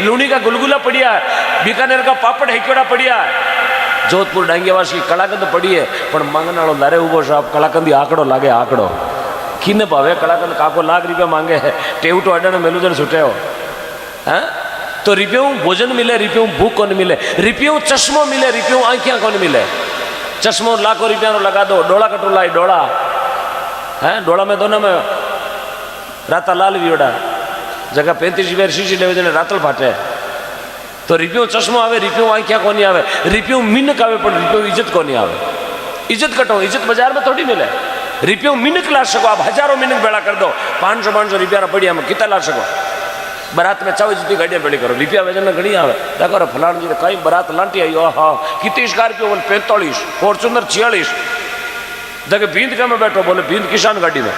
लूणी का गुलगुला पड़िया है, बीकानेर का पापड़ हेक्योड़ा पड़िया है, जोधपुर डांगियावास की कलाकंद पड़ी है, पण मांगने वालों लारे उभो छे। आप कलाकंदी आंकड़ो लागे आंकड़ो किने भावे कलाकंद काको लाख रुपया मांगे है, टेवटो अडाने मेलुजन छूटे हो हैं। तो रुपयों भोजन मिले, रुपयों भूख को मिले, रुपयों चश्मो मिले, रुपयों आंखियां को मिले। चश्मो लाखों रुपया लगा दो, डोला कटू लाई डोला है, डोला में दोनों में राता लाल वियोड़ा जगह 35 रुपया शीशी लेवे रातल फाटे। तो रुपयों चश्मो आवे, रुपयों आंखियां को आवे, रुपयों मिनक आवे, पर रुपयों इज्जत को आवे। इज्जत कटो, इज्जत बाजार में थोड़ी मिले। रुपयों मिनक ला सको आप, हजारों मिनक बेड़ा कर दो, 500 रुपया पड़ी में कितना ला सको। बारात में 24 जुटी गाड़ियां बेड़ी करो, रुपया वजन घड़ी आवे। देखो फलाण जी कई बारात लांटी आई, हाँ कितनी स्कॉर्पियो बोले 45, फॉर्चूनर 46, देखे बींद का में बैठो बोले बींद किसान गाड़ी में।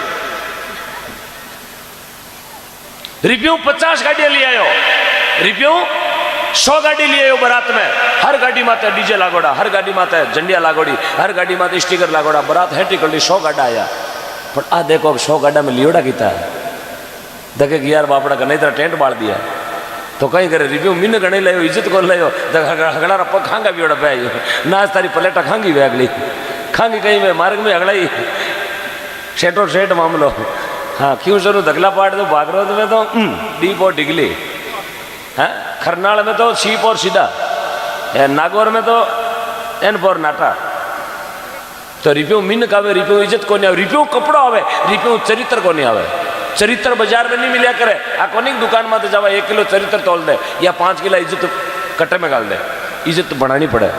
रुपयों 50 गाड़ियां ले आयो, रुपयों 100 गाड़ी ले आयो बारात में। हर गाड़ी माते डीजे लागोड़ा, हर गाड़ी माते झंडिया लागोड़ी, हर गाड़ी माते स्टिकर लागोड़ा। बारात है टिकल 100 गाड़ा आया, पर आ देखो 100 गाड़ा में लियोड़ा किता है। देखे कि यार बापड़ा का नहीं तरह टेंट बाल दिया तो कहीं करे रुपयों मिन गणे लायो, इज्जत को लायो। हगड़ा पग खांगा भी पे आयो नाच तारी प्लेटा खांगी वे अगली खांगी कहीं में मार्ग में अगड़ा ही सेठो सेठ मामलो। हाँ क्यों शुरू धगला पाट दो, भागरोद में तो डीप और डिगली है, खरनाल में तो सीप और सीधा, नागौर में तो एन पर नाटा। तो रुपयों मिन आवे, रुपयों इज्जत को नहीं आवे, रुपयों कपड़ो आवे, रुपयों चरित्र को नहीं आवे। चरित्र बाजार में नहीं मिलिया करे। आ कोनी दुकान में तो जावा 1 किलो चरित्र तोल दे या 5 किलो इज्जत कट्टे में गाल दे, इज्जत बनानी पड़े।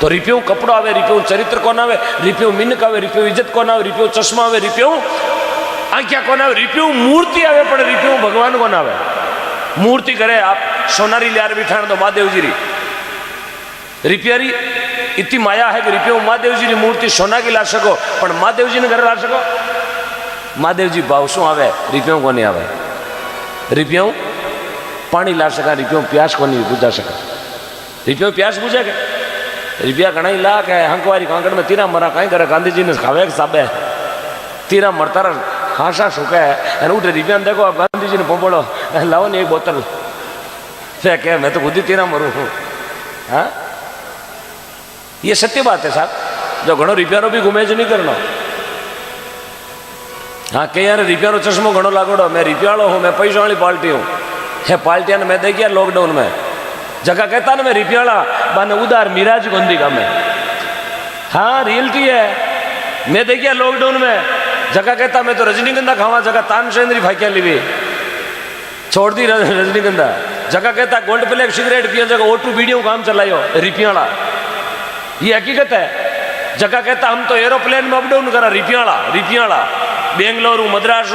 तो रुपयों कपड़ो आवे, रुपयों चरित्र को आवे, रुपयों मिनक आवे, रुपयों इज्जत को आवे, रुपयों चश्मा आवे, रुपयों आंखिया को आवे, रुपयों मूर्ति आवे, पर रुपयों भगवान को आवे। मूर्ति करे आप सोनारी लियार बिठाण दो महादेव जी री, रुपयारी इतनी माया है कि रुपयों महादेव जी की मूर्ति सोना की ला सको, पर महादेव जी ने घर ला सको। महादेव जी भाव शू आवे, रुपयों को नहीं आवे। रुपयों पानी ला सका, रुपयों प्यास को नहीं बुझा सका। रुपयों प्यास बुझे के रुपया घना ही लाख है। हंकवारी कांकड़ में तीरा मरा कहीं करे, गांधी जी ने खावे के साबे तीरा मरता खासा सुखा है। उठे रुपया देखो आप गांधी जी ने पोपड़ो लाओ नहीं एक बोतल फेंके, मैं तो खुद ही तीरा मरू हूँ। हाँ ये सत्य बात है साहब, जो घणो रुपया भी घूमे नहीं करना। हाँ कई यार रुपया चश्मो घणो लागोड़ो, मैं रुपया वालो हूँ, मैं पैसा वाली पार्टी हूँ। है पार्टियां मैं देखिए लॉकडाउन में जगह कहता ना मैं रुपया वाला बाने उदार मिराज गोंदी का मैं। हाँ रियलिटी है, मैं देखिए लॉकडाउन में जगह कहता मैं तो रजनीगंधा खावा, जगह तानसेंद्री फाकिया लीवी छोड़ दी रजनीगंधा। जगह कहता गोल्ड प्लेक सिगरेट पिया, जगह O2 वीडियो काम चलायो रुपया वाला, ये हकीकत है। जगह कहता हम तो एरोप्लेन में अपडाउन करा रुपया वाला, बेंगलोर मद्रास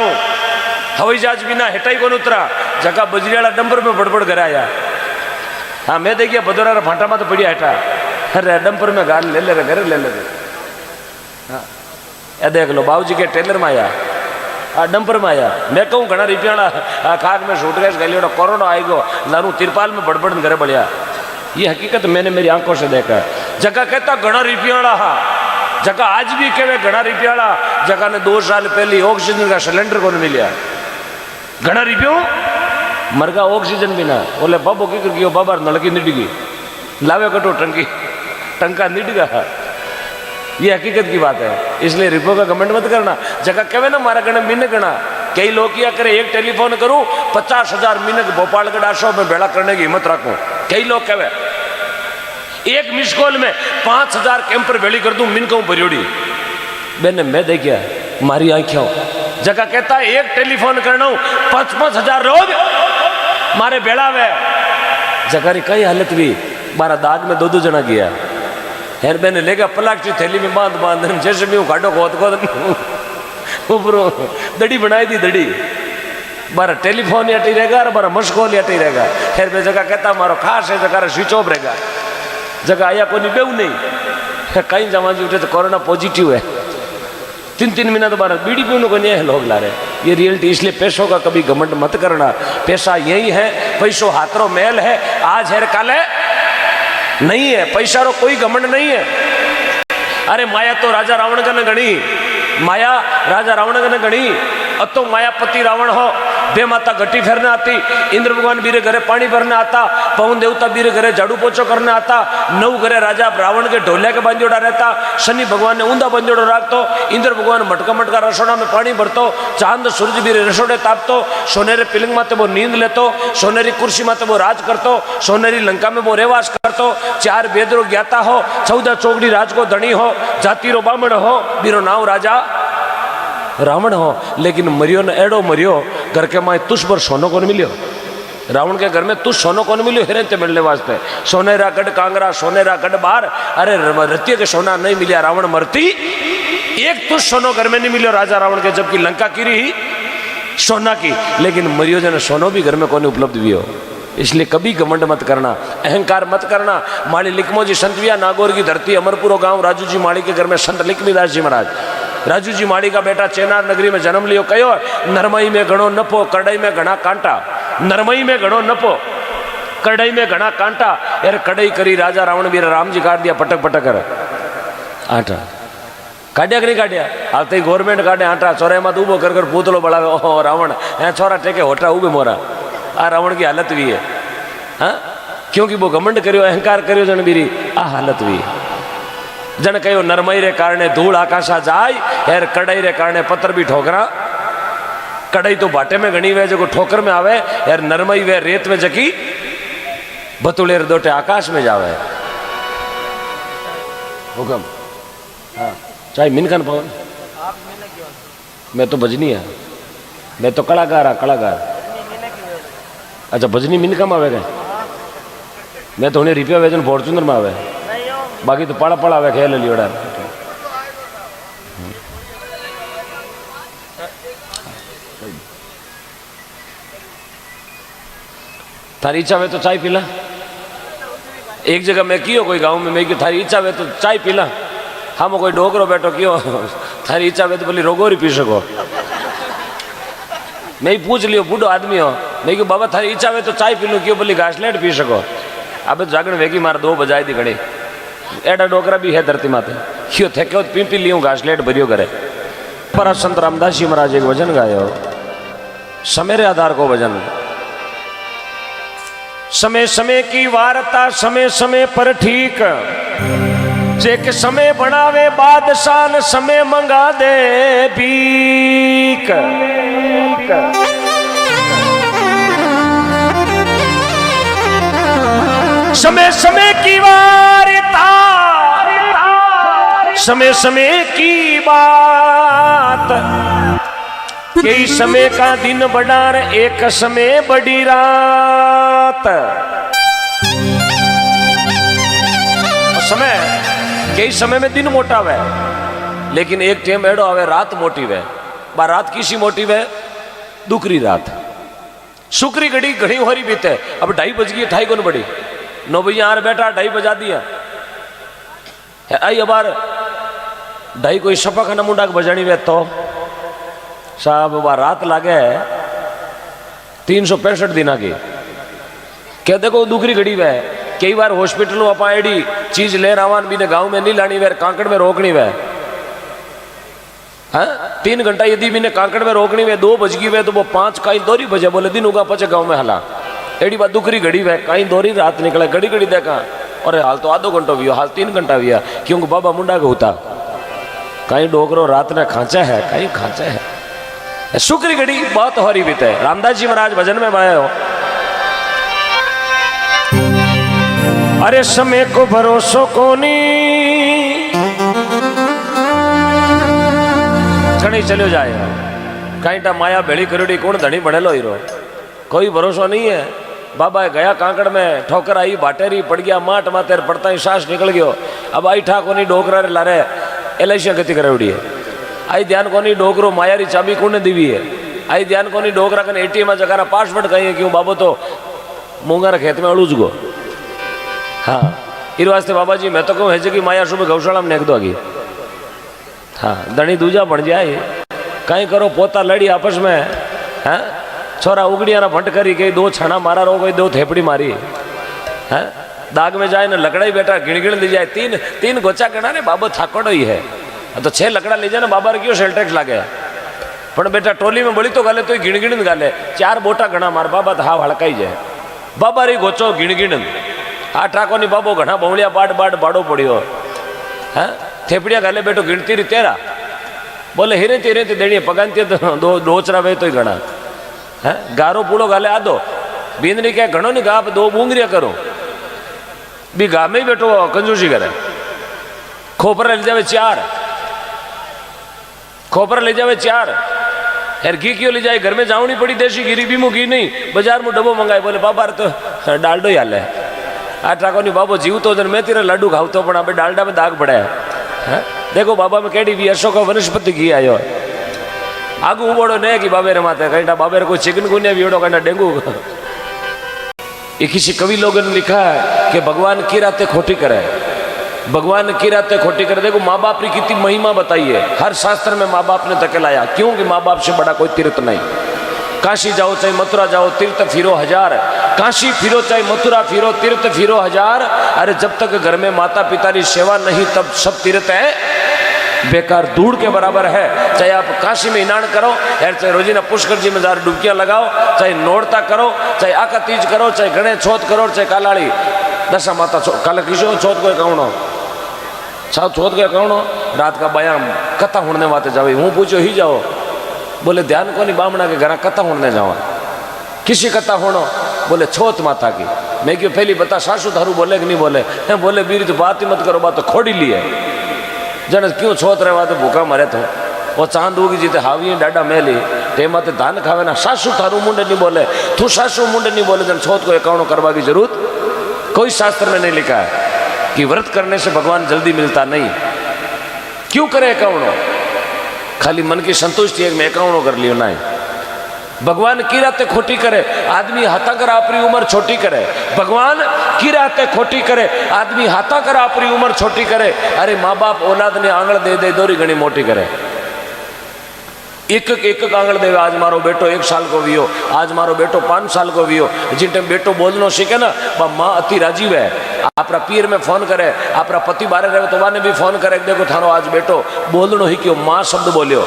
हवाई जहाज बिना हेटाई को उतरा, जगह बजरियाला डंपर में बड़बड़ कराया। हाँ मैं देखिए बदोरा भाटा में तो बढ़िया हेटा, अरे डंपर में गाल ले ले घर ले ले। हाँ ये देख लो बाबूजी के टेलर में आया, डंपर में आया। मैं कहूँ घना रुपया खाक में शूट गैस गली कोरोना आई गो लारू तिरपाल में बड़बड़ घर बढ़िया। ये हकीकत मैंने मेरी आंखों से देखा है। जगह कहता घना रुपया हाँ, जगह आज भी कहे घना रुपया जगह ने 2 साल पहले ऑक्सीजन का सिलेंडर को मिलिया, घना रुपयों मरगा ऑक्सीजन भी ना। बोले बाबू की कर बाबा नलकी निडगी लावे कटो टंकी टंका निडगा। ये हकीकत की बात है, इसलिए रुपयों का कमेंट मत करना। जगह कहे ना मारा गणे मिनक गणा, कई लोग क्या करे एक टेलीफोन करूं 50,000 मिनक भोपाल के डाशो में बेड़ा करने की हिम्मत रखूं। कई लोग कहे एक मिस कॉल में 5,000 कैंपर भेड़ी कर दूं मिनकों परियोड़ी। मैंने मैं देखिया मारी आंखों जगह कहता है एक टेलीफोन करना 5,000 रोज मारे बेड़ा वे। जगह कई हालत भी मारा दाग में 2-2 जना गया। हेर मैंने लेगा प्लास्टिक थैली में बांध जैसे भी काटो खोद ऊपर दड़ी बनाई दी दड़ी। बारा टेलीफोन अटी रहेगा और बारा मशकोल अटी रहेगा। फिर मैं जगह कहता मारो खास है जगह स्विच ऑफ रहेगा। जगह आया को बेऊ नहीं कहीं जमा उठे तो कोरोना पॉजिटिव है 3-3 महीना तो बारा बीड़ी पीने को नहीं है लोग ला रहे। ये रियलिटी। इसलिए पैसों का कभी घमंड मत करना। पैसा यही है, पैसो हाथरों मेल है, आज है काले नहीं है। पैसा रो कोई घमंड नहीं है। अरे माया तो राजा रावण का न गणी, माया राजा रावण का न गणी। अतो मायापति रावण हो बे माता घटी फेरने आती, इंद्र भगवान बीरे घरे पानी भरने आता, पवन देवता बीरे घरे झाड़ू पोछो करने आता, 9 घरे राजा रावण के ढोलिया के बांधोड़ा रहता, शनि भगवान ने ऊंधा बांधोड़ो राखतो, इंद्र भगवान मटका मटका रसोड़ा में पानी भरतो, चांद सूरज बीरे रसोड़े तापतो, सोनेरे पिलिंग माते वो नींद लेतो, सोनेरी कुर्सी माते वो राज करतो, सोनेरी लंका में वो रेवास करतो, 4 वेदरो ज्ञाता हो, 14 चौगड़ी राज को धनी हो, जातिरो बामण हो, बीरो नाव राजा रावण हो। लेकिन मरियो ने एडो मरियो घर के माए तुष पर सोनो को मिलियो, रावण के घर में तुष सोनो को मिलियो, हिरन ते मिलने वास्ते सोनेरा गढ़ कांगरा, सोनेरा गढ़ बार, अरे रत्य के सोना नहीं मिलिया, रावण मरती एक तुष सोनो घर में नहीं मिलियो राजा रावण के, जबकि लंका की रही सोना की, लेकिन मरियो जन सोनो भी घर में कोने उपलब्ध भी हो। इसलिए कभी घमंड मत करना, अहंकार मत करना। माली लिखमो जी संतविया नागौर की धरती अमरपुरो गांव राजू जी माड़ी के घर में संत लिखमीदास जी महाराज, राजू जी माड़ी का बेटा चेनार नगरी में जन्म लियो, कहो नरमई में घणो नफो कड़ाई में घना कांटा, नरमई में घणो नफो कड़ाई में घना कांटा, यार कड़ाई करी राजा रावण भी राम जी काट दिया पटक पटक कर आटा, काटिया कि नहीं काटिया, हालते ही गवर्नमेंट काटे आटा, चौराहे में उबो कर कर पूतलो बढ़ावे, ओहो रावण है छोरा टेके होटा उबे मोरा, आ रावण की हालत भी है। हाँ, क्योंकि वो घमंड करियो, अहंकार करियो जन बीरी आ हालत भी है। जन कहो नरमई रे कारणे धूल आकाशा जाय, यार कड़ाई रे कारणे पत्थर भी ठोकरा, कड़ाई तो बाटे में घनी वे जो ठोकर में आवे, यार नरमई वे रेत में जकी बतुलेर दोटे आकाश में जावे। हुक्म हाँ चाहे मिनकन पवन, मैं तो भजनी है, मैं तो कलाकार हाँ कलाकार। अच्छा भजनी मिनका में आवे, मैं तो उन्हें रिपिया वेजन फॉर्चूनर में आवे, बाकी तो पड़ा पड़ा आवे खेल लियोड़ा। थारी इच्छा वे तो चाय पीला, एक जगह मैं कियो कोई गांव में, मैं क्यों थारी इच्छा वे तो चाय पीला, हम कोई डोकरो बैठो क्यों थारी इच्छा वे तो बोली रोगोरी पी सको, मैं ही पूछ लियो बूढ़ो आदमी हो, मैं क्यों बाबा थारी इच्छा वे तो चाय पी लूँ, क्यों बोली घासलेट पी सको, अब जागण वेगी मार 2 बजाई दी घड़ी, एडा डोकरा भी है धरती माते, क्यों थे क्यों पी लियो घासलेट भरियो करे। पर संत रामदास जी महाराज एक भजन गायो, समेरे आधार को भजन, समय समय की वार्ता समय समय पर ठीक, जेक समय बनावे बादशाह समय मंगा दे भीख। समय समय की वार्ता समय समय की बात, कई समय का दिन बढ़ार एक समय बड़ी रात। समय कई समय में दिन मोटा वे, लेकिन एक टाइम एडो आवे रात मोटी वे, बा रात किसी मोटी वे दुकरी रात, शुक्री घड़ी घड़ी होरी बीते, अब 2:30 बज गई 2:30 को न बड़ी 9 बजे यार बेटा 2:30 बजा दिया आई, अब 2:30 कोई सफा खाना मुंडा के बजानी वे तो साहब वह रात लागे 365 दिन की, क्या देखो दूसरी घड़ी वे, कई बार हॉस्पिटल आप एडी चीज ले रवान भी ने गांव में नहीं लानी वे, कांकड़ में रोकनी वे, हाँ 3 घंटा यदि भी ने कांकड़ में रोकनी वे, 2 बज गई वे तो वो 5 कहीं दोरी बजे बोले दिन उगा पचे गाँव में हला, एडी बात दुखरी घड़ी वे कहीं दोरी रात निकले घड़ी घड़ी देखा, और हाल तो आधो घंटो भी हाल 3 घंटा भी, क्योंकि बाबा मुंडा का होता कहीं डोकरो रात ने खांचा है, कहीं खांचा है, शुक्री घड़ी बहुत होरी बीते। रामदास जी महाराज भजन में बनाए हो, अरे समय को भरोसो कोनी घणी चलो जाए, कहीं टा माया भेड़ी करोड़ी कौन धनी बढ़ेलो हीरो, कोई भरोसा नहीं है। बाबा गया कांकड़ में ठोकर आई बाटेरी पड़ गया, माट माते पड़ता ही सांस निकल गयो, अब आई ठा कोनी डोकरा रे लारे एलआईसी गति करे उड़ी है, आई ध्यान कोनी डोकरो मायारी चाबी कौन दीवी है, आई ध्यान कोनी डोकरा कने एटीएम जगह पासवर्ड कहीं है, क्यों बाबो तो मूंगा खेत में अड़ूज गो। हाँ इस वास्ते बाबा जी मैं तो कहूँ है कि माया सुबह गौशाला में नेक दो आगे, हाँ धनी दूजा बन जाए, कहीं करो पोता लड़ी आपस में, हाँ छोरा उगड़िया ना भंट करी, कहीं 2 छाना मारा रो, कोई 2 थेपड़ी मारी, हाँ दाग में जाए ना लकड़ा ही बेटा गिण गिण ली जाए, 3 गोचा गणा ने बाबो थाकोड़ो ही है, तो 6 लकड़ा ले जाए ना बाबा रे क्यों सेल टैक्स लागे, पण बेटा टोली में बड़ी तो गाले तो गिण गिण गाले 4 बोटा घना मार बाबा तो हाव हड़काई जाए बाबा री गोचो गिण गिण आ ठाको नी बाबो घना बवलिया बाट बाट बाड़ो पड़ियो हाँ थेपड़िया गाले बेटो गिणती री तेरा बोले हिरे तेरे ते देनी पगानती तो दो डोचरा वे तो घना है गारो पूड़ो गाले आदो बींदनी क्या घणो नहीं गा 2 बूंगरिया करो बी गा में ही बेटो कंजूसी करे खोपरा ले जावे 4 खोपरा ले जावे 4 यार घी क्यों ले जाए घर में जावनी पड़ी देसी घी बीमू घी नहीं बाजार में डब्बो मंगाए बोले बाबा तो डालडो ही हाल है आ ठाको नहीं बाबो जीव तो जन मैं तेरा लड्डू खाऊ तो पण अबे डालडा में दाग पड़ा है देखो बाबा में केडी भी अशोक वनस्पति घी आयो आगू उबोड़ो नहीं कि बाबे रे माथे कहीं बाबे रे कोई चिकनगुनिया भी उड़ो कहीं डेंगू ये किसी कवि लोगों ने लिखा है कि भगवान की रातें खोटी करे भगवान की रातें खोटी करे। देखो माँ बाप की कितनी महिमा बताई है हर शास्त्र में माँ बाप ने धकेलाया क्योंकि माँ बाप से बड़ा कोई तीर्थ नहीं। काशी जाओ चाहे मथुरा जाओ तीर्थ फिरो 1000 काशी फिरो चाहे मथुरा फिरो तीर्थ फिरो 1000 अरे जब तक घर में माता पिता की सेवा नहीं तब सब तीर्थ है बेकार धूड़ के बराबर है। चाहे आप काशी में स्नान करो यार चाहे रोजीना पुष्कर जी में जार डुबकियां लगाओ चाहे नोड़ता करो चाहे आका तीज करो चाहे गणेश चौथ करो चाहे कालाड़ी दशा माता काला किशो चौथ को कहणो साहब चौथ को कहणो रात का बयाम कथा होने वाते जावे हूँ पूछो ही जाओ बोले ध्यान को नहीं बामणा के घर कथा होने जाओ किसी कथा होनो बोले छोत माता की मैं क्यों पहली बता सासू थारू बोले कि नहीं बोले बोले बीरी तो बात ही मत करो बात तो खोड़ी ली है जन क्यों छोत रहे तो भूखा मरे तो वो चांद उगी जीते हावी डाडा मेली ते माते धान खावे ना सासू थारू मुंडे नहीं बोले तू सासू मुंडे नहीं बोले जन छोत को एकाउंट करवा की जरूरत कोई शास्त्र में नहीं लिखा है कि व्रत करने से भगवान जल्दी मिलता नहीं। क्यों करे एकाउंट खाली मन की संतुष्टि है मैं एकाउंट कर लियो ना भगवान की रातें खोटी करे आदमी हाथा कर अपनी उम्र छोटी करे भगवान की रातें खोटी करे आदमी हाथा कर अपनी उम्र छोटी करे अरे माँ बाप औलाद ने आंगल दे दे दोरी घनी मोटी करे एक आंगल देवे आज मारो बेटो 1 साल को भी हो आज मारो बेटो 5 साल को भी हो जिन टाइम बेटो बोलनो सीखे ना माँ अति राजीव है आपरा पीर में फोन करे आपरा पति बारे रहे तो वाने भी फोन करे देखो थारो आज बेटो बोलनो ही क्यों माँ शब्द बोलियो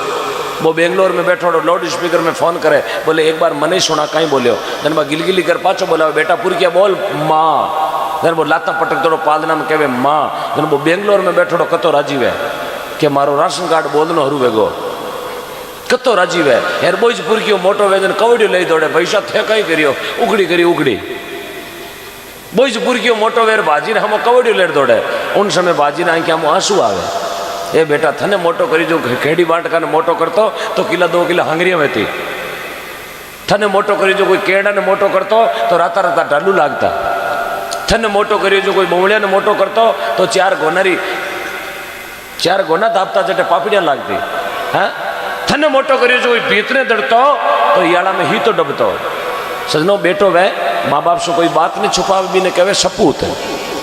वो बेंगलोर में बैठो लाउड स्पीकर में फोन करे बोले एक बार मने सुना कहीं बोलियो जन बा गिलगिली कर पाचो बोला बेटा पूरी क्या बोल माँ जन वो लाता पटक तोड़ो पादना में कहे माँ जन वो बेंगलोर में बैठो कतो राजीव है कि मारो राशन कार्ड बोलनो हरू वेगो कतो राजीव है यार बोझ पुरकियो मोटो वेदन कवड़ियो ले दौड़े पैसा थे कहीं करियो उगड़ी करी उगड़ी बोझ पुरकियो मोटो वेर भाजी ने हम कवड़ियो ले दौड़े उन समय भाजी ने आंखें हम आंसू आवे ए बेटा थने मोटो करी जो खेड़ी बाट का मोटो करतो तो किला 2 किला हंगरिया में थी थने मोटो करी जो कोई केड़ा ने मोटो करतो तो राता राता डालू लागता थने मोटो करी जो कोई बवड़िया ने मोटो करतो तो 4 गोना दापता जटे पापड़ियां लागती हाँ थने मोटो करियो जो कोई भीतरे दड़तो तो याला में ही तो डबतो सजनो बेटो वे माँ बाप से कोई बात नहीं छुपावे भी ने कहे सपूत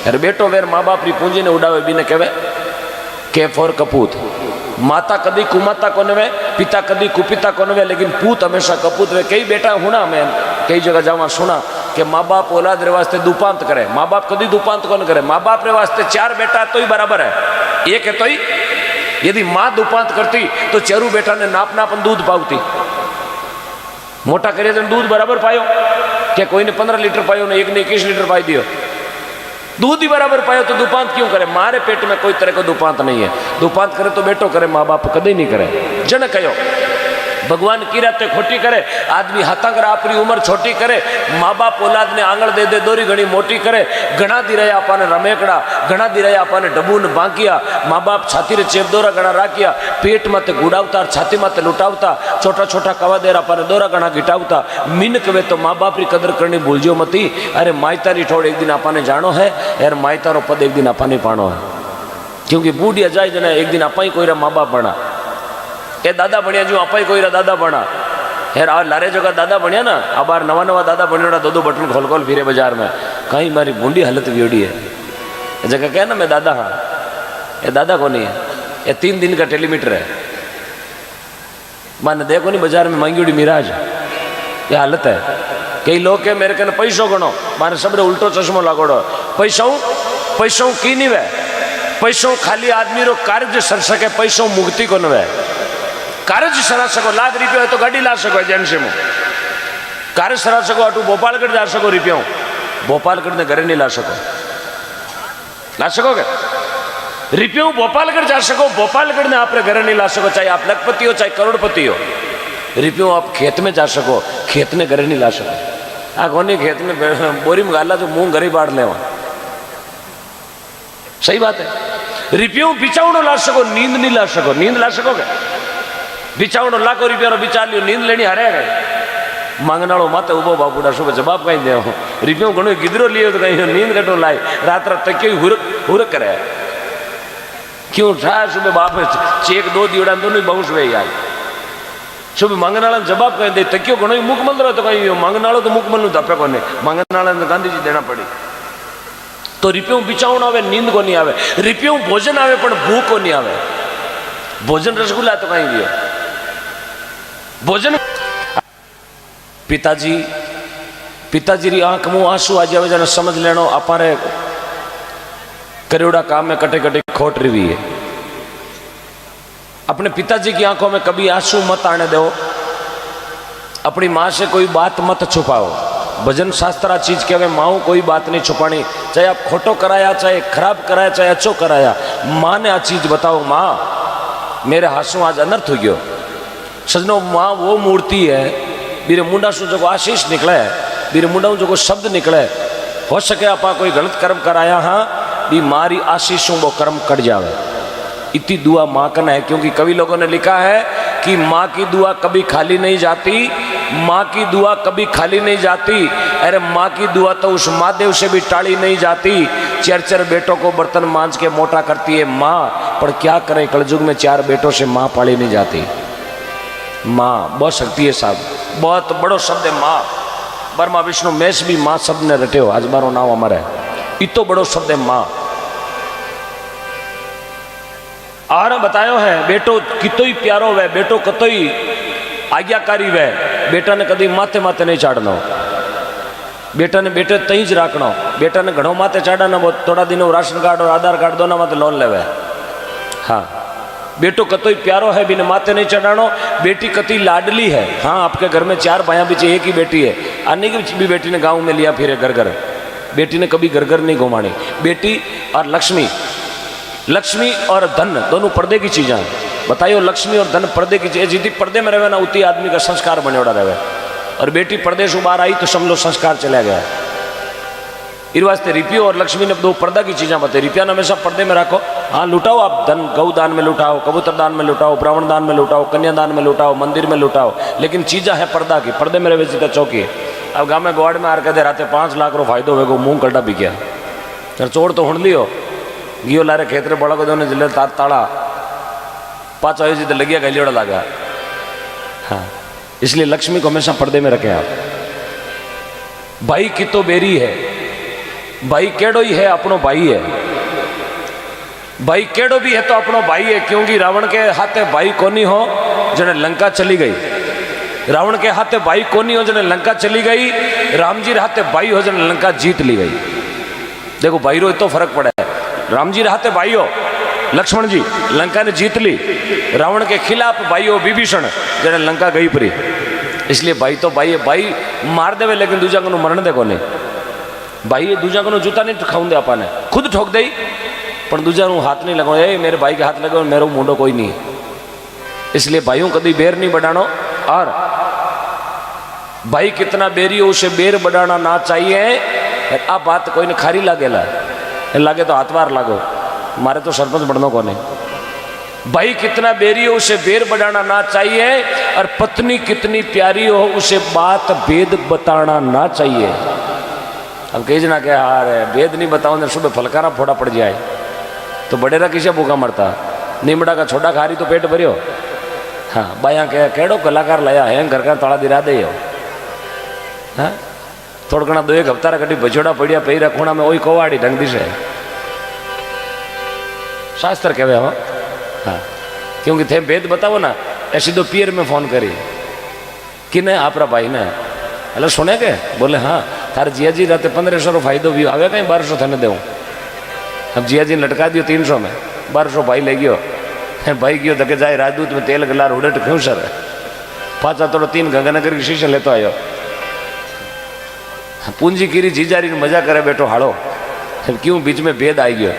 अरे बेटो वेर माँ बाप री पूंजी ने उड़ावे भी ने कहे कैफ और कपूत माता कदी कुमाता को नवे पिता कदी कुपिता को नवे लेकिन पूत हमेशा कपूत वे कई बेटा हुना मैं कई जगह जावा सुना कि माँ बाप औलाद रे वास्ते दुपांत करे माँ बाप कदी दुपांत कौन करे माँ बाप रे वास्ते 4 बेटा तो ही बराबर है एक है तो ही यदि माँ दुपांत करती तो 4 बेटा ने नाप नापन दूध पावती मोटा करे दूध बराबर पायो क्या कोई ने 15 लीटर पायो ने एक ने 21 लीटर पाई दियो दूध ही बराबर पायो तो दुपांत क्यों करे मारे पेट में कोई तरह को दुपांत नहीं है दुपांत करे तो बेटो करे माँ बाप कभी नहीं करे जन कहो भगवान की रातें खोटी करे आदमी हाथा कर अपनी उम्र छोटी करे माँ बाप औलाद ने आंगल दे दे दोरी घनी मोटी करे घना दी रहे आपाने रमेकड़ा घना दी रहे आपाने डबून बांकिया माँ बाप छाती रे चेप दोरा घना राखिया पेट माते गुड़ावता छाती माते लुटावता छोटा छोटा कवा देर आपाने दोरा घना गिटावता मीन कवे तो माँ बाप री कदर करनी भूलजो मती अरे मायतारी ठोड़ एक दिन आपाने जानो है यार मायतारो पद एक दिन आपाने पानो है क्योंकि बूढ़िया जाए जना एक दिन आपा ही कोई माँ बाप बना ए दादा बनिया जो आपा ही कोई दादा बना यार आ लारे जगह दादा बनिया ना अब बार नवा नवा दादा बनिया 2 बटन खोल खोल फिरे बाजार में कहीं मारी बूंदी हालत बिगड़ी है जगह क्या ना मैं दादा हाँ ये दादा को नहीं है ये 3 दिन का टेलीमीटर है माने देखो नहीं बाजार में महंगी उड़ी मिराज ये हालत है कई लोग के मेरे कने पैसों गणो माने सबरे उल्टो चश्मो लागोड़ो पैसों की नहीं वे पैसों खाली आदमी रो कार्य सर सके पैसों मुक्ति को नवे कारज सरा सको लाख रुपया है तो गाड़ी ला सको एजेंसी में कारज सरा सको अटू भोपालगढ़ जा सको रुपया भोपालगढ़ ने घरे नहीं ला सकोगे रुपया भोपालगढ़ जा सको भोपालगढ़ ने आपने घरे नहीं ला सको चाहे आप लखपति हो चाहे करोड़पति हो रुपया आप खेत में जा सको खेत ने घरे नहीं ला सको आ कोनी खेत में बोरी में गाला तो मुंह घरे बाढ़ ले सही बात है रुपया बिचावड़ो ला सको नींद नहीं ला सको नींद ला सकोगे बिचावड़ो लाखों रुपया बिचा लियो नींद लेनी हारे गए मांगनाड़ो माते उबो बाबूडा शुभ जवाब कहीं दे रुपया घणो गिदरो लियो तो कहीं नींद कटो लाए रात रात तक क्यों हुरक करे क्यों ठा सुबह बाप चेक दो दियोड़ा दोनों बहुश वे यार सुबह मांगनाड़ा जवाब कहीं दे तकियो घणो मुकमल रहो तो कहीं मांगनाड़ो तो मुकमल नु धपे कोने मांगनाड़ा ने गांधी जी देना पड़ी तो रुपया बिचावण आवे नींद को नहीं आवे रुपया भोजन आवे पण भूख को नहीं आवे भोजन रसगुल्ला तो कहीं दियो भोजन पिताजी री आंख मुंह आंसू आ जावे जने समझ लेनो अपारे करोड़ा काम में कटे कटे खोट रही है अपने पिताजी की आंखों में कभी आंसू मत आने दो अपनी माँ से कोई बात मत छुपाओ भजन शास्त्रा चीज कहवे माँ कोई बात नहीं छुपानी चाहे आप खोटो कराया चाहे खराब कराया चाहे अच्छो कराया माँ ने आ चीज बताओ माँ मेरे हाथों आज अनर्थ हो गयो सजनो माँ वो मूर्ति है मेरे मुंडा से जो आशीष निकले मेरे मुंडा जो शब्द निकले हो सके आप कोई गलत कर्म कराया हाँ भी मारी आशीषों वो कर्म कट जावे इतनी दुआ माँ कन है क्योंकि कवि लोगों ने लिखा है कि माँ की दुआ कभी खाली नहीं जाती माँ की दुआ कभी खाली नहीं जाती अरे माँ की दुआ तो उस महादेव से भी टाली नहीं जाती चर बेटों को बर्तन मांझ के मोटा करती है माँ पर क्या करें कलयुग में 4 बेटों से माँ पाली नहीं जाती माँ बहुत शक्ति है साहब बहुत बड़ो शब्द है माँ ब्रह्मा विष्णु मेष भी माँ शब्द ने रटे हो आज मारो नाम अमर है इतो बड़ो शब्द है माँ और बतायो है बेटो कितो ही प्यारो वह बेटो कतो ही आज्ञाकारी वह बेटा ने कभी माथे माथे नहीं चाड़ना बेटा ने बेटे तई ज राखना बेटा ने घणो माथे चाड़ना वो थोड़ा दिन राशन कार्ड और आधार कार्ड दोनों माथे लोन लेवे हाँ बेटो कतई प्यारो है बिना माथे नहीं चढ़ानो बेटी कति लाडली है हाँ आपके घर में 4 भाइयां बीच एक ही बेटी है अन्य की भी बेटी ने गांव में लिया फिर घर घर बेटी ने कभी घर घर नहीं घुमानी बेटी और लक्ष्मी और धन दोनों पर्दे की चीजें हैं बताइयो लक्ष्मी और धन पर्दे की चीज जितनी पर्दे में रहे ना उतनी आदमी का संस्कार बनेड़ा रहे और बेटी पर्दे से बाहर आई तो समझ संस्कार चला गया इस वास्ते रिपियो और लक्ष्मी ने 2 पर्दा की चीजें बताई रुपया हमेशा पर्दे में रखो हाँ लुटाओ आप धन गौ दान में लुटाओ कबूतर दान में लुटाओ ब्राह्मण दान में लुटाओ कन्यादान में लुटाओ मंदिर में लुटाओ लेकिन चीजा है पर्दा की पर्दे में रहे सीधा चौकी है अब गाँव में गोवाड़ में आर कहते राते 5 लाख रो फायदो हो मुंह कटा भी गया चोर तो हुण लियो गियो लारे खेतरे बड़ा को दोने जिले ताड़ा पाँच आयो जी तो लगिया गलियोड़ा लगा हाँ इसलिए लक्ष्मी को हमेशा पर्दे में रखें आप भाई की तो बेरी है भाई केड़ो ही है अपनो भाई है भाई केड़ो भी है तो अपनो भाई है क्योंकि रावण के हाथे भाई कोनी हो जने लंका चली गई रावण के हाथे भाई कोनी हो जने लंका चली गई राम जी हाथे भाई हो जने लंका जीत ली गई देखो भाई रो तो फर्क पड़ा है राम जी हाथे भाई हो लक्ष्मण जी लंका ने जीत ली रावण के खिलाफ भाई हो विभीषण जने लंका गई परी इसलिए भाई तो भाई है भाई मार देवे लेकिन दूजा को मरण दे को नहीं भाई दूजा को जूता नहीं खाऊं दे आपने खुद ठोक दे पर दूजा हाथ नहीं लगाओ मेरे भाई के हाथ लगाओ मेरे मुंडो कोई नहीं इसलिए भाइयों कभी बेर नहीं बढ़ानो और भाई कितना बेरी हो उसे बेर बढ़ाना ना चाहिए आप बात कोई ने खारी लागेला लागे तो हाथवार लागो मारे तो सरपंच बढ़नो को नहीं भाई कितना बेरी हो उसे बेर बढ़ाना ना चाहिए और पत्नी कितनी प्यारी हो उसे बात भेद बताना ना चाहिए अब कही जना क्या हार है भेद नहीं बताओ ना सुबह फलकारा फोड़ा पड़ जाए तो बड़ेरा किसे भूखा मरता नीमड़ा का छोटा खारी तो पेट भरियो हाँ बाया क्या केड़ो कलाकार लाया है घर का ताड़ा दिरा दे हाँ थोड़ा घना 2-1 हफ्ता कटी बछोड़ा पड़िया पहरा खूणा में वही कोवाड़ी ढंग दिशे शास्त्र कहवे हाँ हाँ क्योंकि थे भेद बताओ ना ऐसी तो पियर में फोन करी कि नहीं आपरा भाई ने हेलो सुने के बोले हाँ थारे जिया जी राते 1500 रो फायदो भी आवे कहीं 1200 थे दे अब जिया जी लटका दियो 300 में 1200 भाई ले गयो भाई गयो तो के जाए राजदूत में तेल गलार उड़ट क्यों सर पाचा थोड़ा 3 गंगानगर की शीशे लेतो आयो पूंजी कीरी जीजारी ने मजा करे बैठो हाड़ो क्यों बीच में भेद आई गयो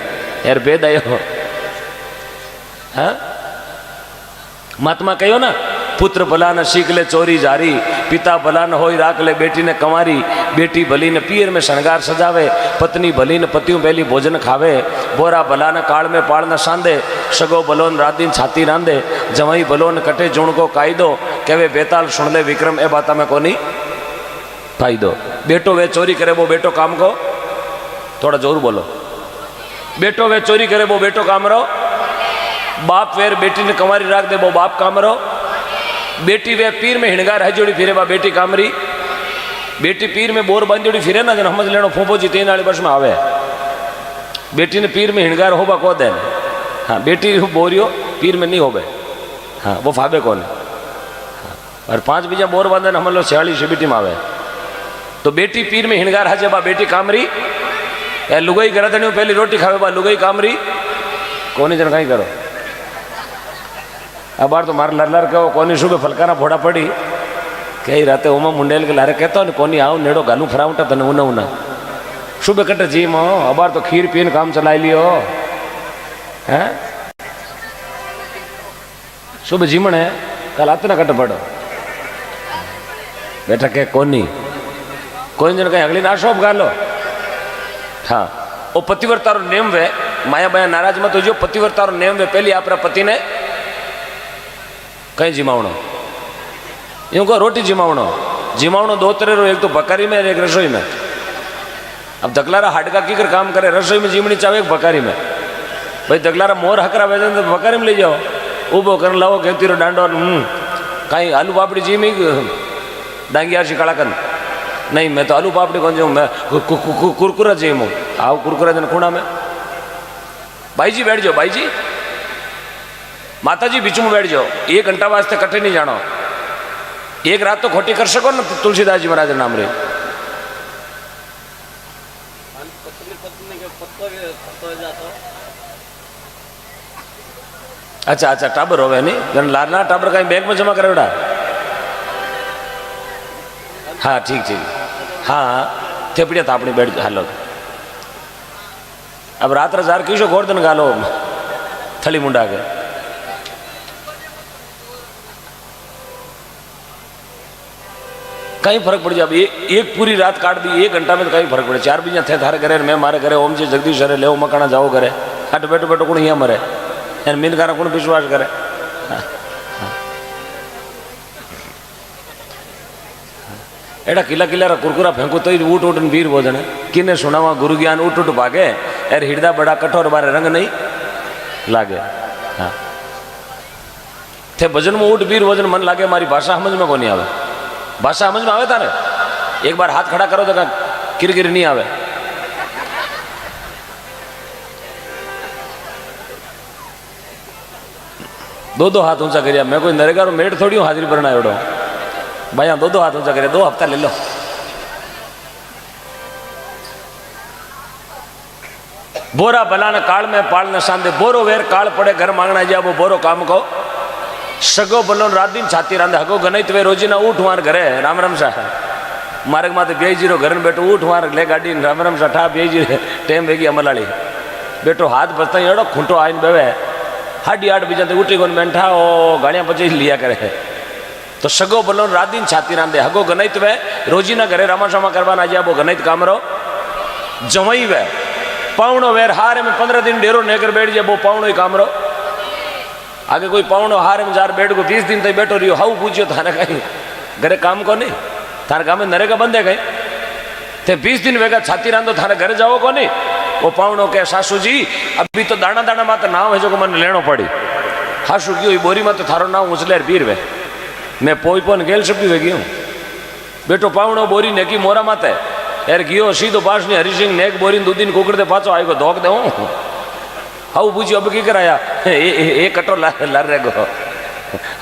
यार भेद आयो हाँ महात्मा कहो ना पुत्र भला न सीख ले चोरी जारी पिता भला न होई राख ले बेटी ने कंवारी बेटी भली न पीर में शृंगार सजावे पत्नी भली न पतियों पहली भोजन खावे बोरा भला न काल में पाड़ न सांदे सगो भलो न रात दिन छाती रांदे जवाई भलो न कटे जुण को कायदो कहवे बेताल सुन ले विक्रम ए बात में कोनी फायदो बेटो वे चोरी करे वो बेटो काम को थोड़ा जोर बोलो बेटो वे चोरी करे वो बेटो काम रो बाप वेर बेटी ने कंवारी राख दे वो बाप काम रो बेटी वे पीर में हिणगार है जोड़ी फिरे बा बेटी कामरी बेटी पीर में बोर बांधोड़ी फिरे ना जन समझ लेनो फूफो जी 3 वाली बस में आवे बेटी ने पीर में हिणगार होबा को दे हाँ बेटी बोरियो पीर में नहीं होबे हाँ वो फाबे कौन हाँ, और 5 बीजा बोर बांधे हम लोग 46 बेटी में आवे तो बेटी पीर में हिणगार है बा बेटी कामरी या लुगाई गरदनी पहली रोटी खावे बा लुगाई कामरी कोनी जन कहीं करो अब बार तो मार लर कहो कोनी सुबह फलकाना फोड़ा पड़ी कई राते ओमा मुंडेल के लारे कहता हूँ कोनी आओ नेड़ो गालू फराउटा तने उना उना सुबह कटे जी मो अबार तो खीर पीन काम चलाई लियो हैं सुबह जीमण है कल आते ना कट पड़ो बेटा के कोनी कोई जन कहीं अगली नाशोप गालो हाँ वो पतिव्रता रो नेम वे माया बाया नाराज मत हो जो पतिव्रता रो नेम वे पहली आपरा पति ने कहीं जिमावणो यूं को रोटी जिमावणो जिमावणो 2 तरह रो एक तो बकारी में एक रसोई में अब दगलारा हाडका की कर काम करे रसोई में जिमनी चावे एक बकारी में भाई दगलारा मोर हकरा वेजन तो बकारी में ले जाओ उबो कर लाओ कहती रो डांडो कहीं आलू पापड़ी जिमी डांगिया शिकाड़ाकन नहीं मैं तो आलू पापड़ी कौन जाऊँ मैं कुरकुरा जिमू आओ कुरकुरा जन खूणा में भाई जी बैठ जाओ भाई जी माता जी बीच में बैठ जाओ 1 घंटा वास्ते कट्ठे नहीं जानो एक रात तो खोटी कर सको ना तुलसीदास जी महाराज नाम रे अच्छा अच्छा टाबर होवे नहीं जन लारना टाबर कहीं बैंक में जमा करेड़ा हाँ ठीक ठीक हाँ थेपड़िया था अपनी बैठ हालो अब रात हजार किशो गोर्धन गालो थली मुंडा के कहीं फर्क पड़ जाए एक पूरी रात काट दी 1 घंटा में तो कहीं फर्क पड़े 4 बीजा थे थारे करे मैं मारे करे ओम जी जगदीश अरे ले मकाना जाओ करे हट बैठो बैठो कौन यहाँ मरे यार मीन का कौन विश्वास करे एड़ा किला किला कुरकुरा फेंकू तो उठ उठ वीर भोजन किने सुनावा गुरु ज्ञान उठ उठ भागे यार हृदय बड़ा कठोर बारे रंग नहीं लागे हाँ थे भजन में उठ वीर भोजन मन लागे हमारी भाषा समझ में को नहीं आवे भाषा समझ में आवे तारे एक बार हाथ खड़ा करो तो किरकिर नहीं आवे दो हाथ ऊंचा करिया मैं कोई नरेगा मेट थोड़ी हूँ हाजिरी भरना एवडो भाई हाँ 2 हाथ ऊंचा करिया 2 हफ्ता ले लो बोरा भलान काल में पाल न सांदे बोरो वेर काल पड़े घर मांगना जा वो बोरो काम को सगो बलोन रात दिन छाती रांधे हगो गणित वे रोजी ना उठ मार घरे राम राम सा मार्ग माते बेजीरो घर में बैठो उठ मार ले गाड़ी राम राम सा ठा बेजी टेम वेगी अमलाड़ी बेटो हाथ बचता एड़ो खूंटो आइन बेवे 8:30 बजे उठी को बैठा ओ गाड़िया पची लिया करे तो सगो बलोन रात दिन छाती रांधे हगो गणित वे रोजी ना घरे रामा शामा करवाना जा वो गणित काम रो जमई वे पावणो वेर हारे में 15 दिन डेरो नेकर बैठ जाए वो पावणो ही काम रो आगे कोई पावणो हारे में जार बैठ को 20 दिन तक बैठो रहियो हाउ पूछियो थाने कहीं घरे काम को नहीं थारे गाँव में नरेगा बंदे कहीं थे 20 दिन वेगा छाती रांधो थारे घरे जाओ को नहीं वो पावणो के सासू जी अभी तो दाना दाना मात नाव है जो मन लेनो पड़ी हासू की बोरी मत थारो नाव उछले पीर वे मैं पोई पोन गेल सपी वे गयो बेटो पावणो बोरी ने की मोरा माते यार गियो सीधो पास ने हरि सिंह नेक बोरी 2 दिन कुकड़ दे पाछो आयो धोक दे हाउ पूछियो अब की कराया ए कटो लार रे गो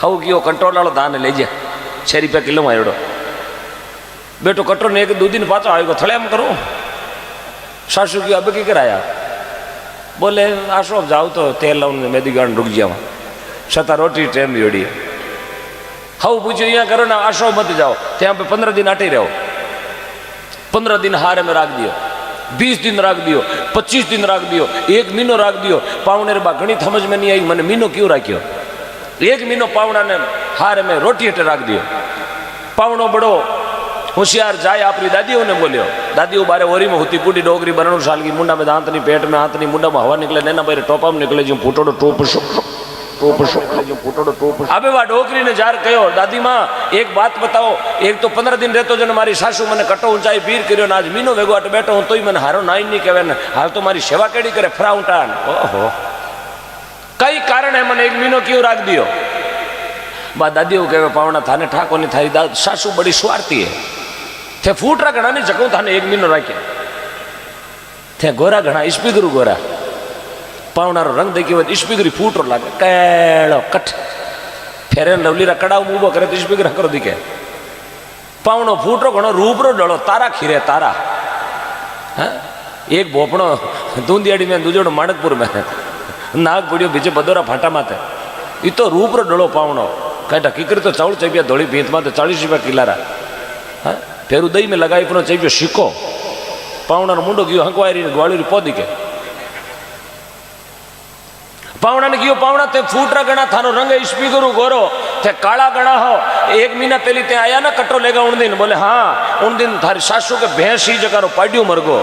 हाउ गियो कंट्रोल वालो दान ले जा 6 रुपया किलो आयोड़ो बेटो कटो ने 2 दिन पाछो आयो थले हम करूं सासू की अब की कराया बोले आशो जाओ तो तेल लाऊं मेदी गान रुक जावा छता रोटी टेम योड़ी हाउ पूछो यहाँ करो ना आशो मत जाओ ત્યાં पे 15 दिन आटे रहो 15 दिन हारे में राख दियो 20 दिन राख दियो 25 दिन राख दियो 1 महीनो राख दियो पावने बा घनी समझ में नहीं आई मैंने महीनो क्यों राख्यो 1 महीनो पावना ने हारे में रोटी हटे राख दियो पावनो बड़ो होशियार जाए अपनी दादियों ने बोलियो दादियों बारे ओरी में होती पूटी डोगरी 92 साल की मुंडा में दांत नहीं पेट में हाथ नहीं मुंडा में हवा निकले नैना भाई टोपा में निकले जो फूटोड़ो टोप अबे वा डोकरी ने जार कहो दादी माँ एक बात बताओ एक तो 15 दिन रहतो जो मारी सासू मैंने कटो ऊंचाई पीर करो आज मीनो वेगो अट बैठो हूँ तो ही मैंने हारो नाई नहीं कहे न हाल तो मारी सेवा केड़ी करे फ्राउंटान ओहो कई कारण है मैंने 1 महीनो क्यों राख दियो बा दादियों कहे पावना थाने ठाको नहीं थारी सासू बड़ी स्वार्थी है थे फूट रा घना नहीं जगह थाने 1 महीनो राखे थे गोरा घना स्पीकरू गोरा पावनारो रंग देखी वो स्पीकर फूटरो लागे कैड़ो कट फेरे लवली रा कड़ाव मूबो करे तो स्पीकर करो दिखे पावनो फूटरो घणो रूपरो डळो तारा खीरे तारा हाँ एक भोपणो दूंदियाड़ी में दूजोड़ो माणकपुर में नाग पड़ियो बीजे बदोरा फाटा माथे ये तो रूपरो डळो पावनो कहीं हकीकत तो चावल चाहिए धोली भीत में 40 रुपया किलारा हाँ फेरू दही में लगाई पुनो चाहिए शिको पावना मुंडो गयो हंकवारी ग्वाड़ी पौधी के पावना ने कियो पावना ते फूटरा गणा थानो रंग स्पीकरू गोरो थे काला गणा हो 1 महीना पहली ते आया ना कटो लेगा उन दिन बोले हाँ उन दिन थारी सासू के भैंस ही जगह पाड्यू मरगो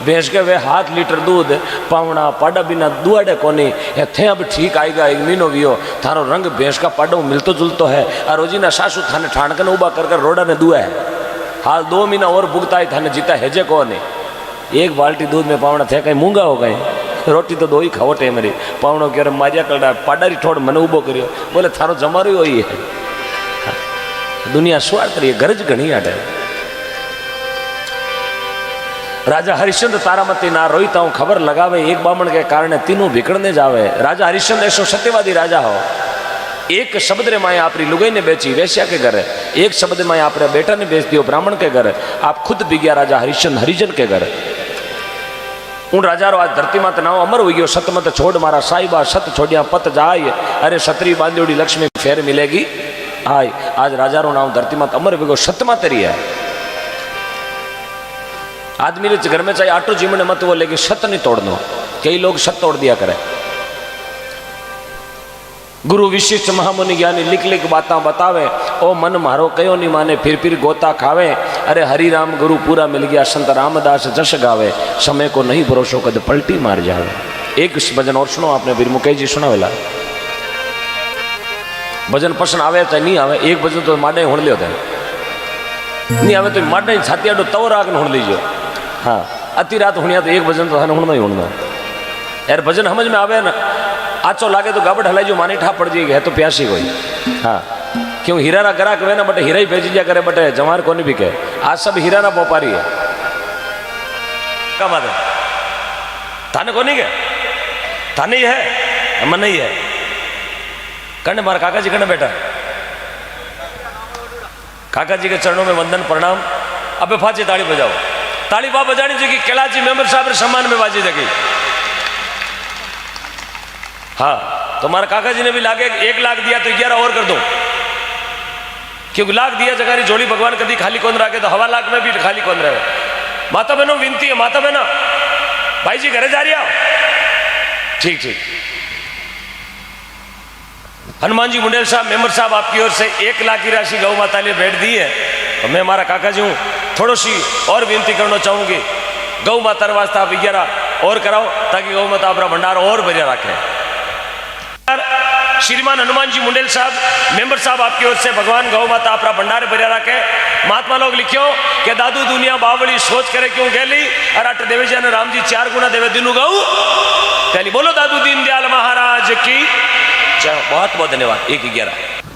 भैंस के वे 7 लीटर दूध पावना पाडा बिना दुआडे कोनी थे अब ठीक आएगा 1 महीनो वियो थारो रंग भैंस का पाडो मिलतो जुलतो है और रोजीना सासू थाने ठाणकन उबा कर रोडा ने दुआ है हाल 2 महीना और भुगता है थाने जीता हेजे कोने 1 बाल्टी दूध में पावना थे कहीं मूंगा हो गए रोटी तो 2 ही खावटे मेरी पावनो क्यों मारिया कड़ा पाडारी ठोड़ मन उबो करियो बोले थारो जमारो ही है दुनिया स्वार्थ रही है गरज घनी आटे राजा हरिश्चंद्र तारामती ना रोईता हूँ खबर लगावे एक बामण के कारण तीनों बिगड़ने जावे राजा हरिश्चंद्र ऐसो सत्यवादी राजा हो एक शब्द रे माए आपरी लुगाई ने बेची वेश्या के घर एक शब्द माए आपरे बेटा ने बेच दियो ब्राह्मण के घर आप खुद बिगया राजा हरिश्चंद्र हरिजन के घर उन राजा रो आज धरती माते नाव अमर हो गयो सत मत छोड़ मारा साहिबा सत छोड़िया पत जाय अरे छतरी बांधोड़ी लक्ष्मी फेर मिलेगी आय आज राजा रो नाम धरती मात अमर हो सत मात रही है आदमी रे घर में चाहे आटो जीमने मत वो लेकिन सत नहीं तोड़नो कई लोग सत तोड़ दिया करे गुरु विशिष्ट महामुनि ज्ञानी लिख लिख बातें बतावे ओ मन मारो कयो नहीं माने फिर गोता खावे अरे हरि राम गुरु पूरा मिल गया संत रामदास जश गावे समय को नहीं भरोसो कद पलटी मार जावे एक भजन और सुनो आपने वीर मुकेश जी सुना वेला भजन पसंद आवे चाहे नहीं आवे एक भजन तो माडे हुण लियो थे नहीं आवे तो माडे छाती आडो तव राग हुण लीजिए हाँ अति रात हुणिया तो एक भजन तो हुण नहीं हुणना यार भजन समझ में आवे ना आचो लागे तो गाबट हलाई जो मानी ठा पड़ जाएगी है तो प्यासी कोई हाँ क्यों हीरा रा ग्राहक वे ना बटे हीरा ही भेजी जा करे बटे जमार को नहीं बिके आज सब हीरा रा व्यापारी है क्या बात है थाने को नहीं के थाने ही है मन नहीं है कने मारा काका जी कने बैठा काका जी के चरणों में वंदन प्रणाम अबे फाची ताली बजाओ ताली बा बजानी जी की कैलाश जी मेंबर साहब सम्मान में बाजी जगी हाँ तो हमारे काका जी ने भी लागे 1 लाख दिया तो 11 और कर दो क्योंकि लाख दिया जगह जोड़ी भगवान कभी खाली कौन रखे तो 1.25 लाख में भी खाली कौन रहे माता बहनों विनती है माता बहना भाई जी घरे जा रही आओ ठीक ठीक हनुमान जी मुंडेल साहब मेंबर साहब आपकी ओर से 1 लाख की राशि गौ माता लिए भेंट दी है तो मैं हमारा काका जी हूँ थोड़ी सी और विनती करना चाहूंगी गौ माता वास्ते आप 11 और कराओ ताकि गौ माता अपना भंडार और बढ़िया रखे श्रीमान हनुमान जी मुंडेल साहब मेंबर साहब आपकी ओर से भगवान गौ माता अपना भंडार भरिया रखे महात्मा लोग लिखियो कि दादू दुनिया बावली सोच करे क्यों गेली और अट देवे जी ने राम जी 4 गुना देवे दिनु गौ पहली बोलो दादू दीनदयाल महाराज की बहुत बहुत धन्यवाद 1-11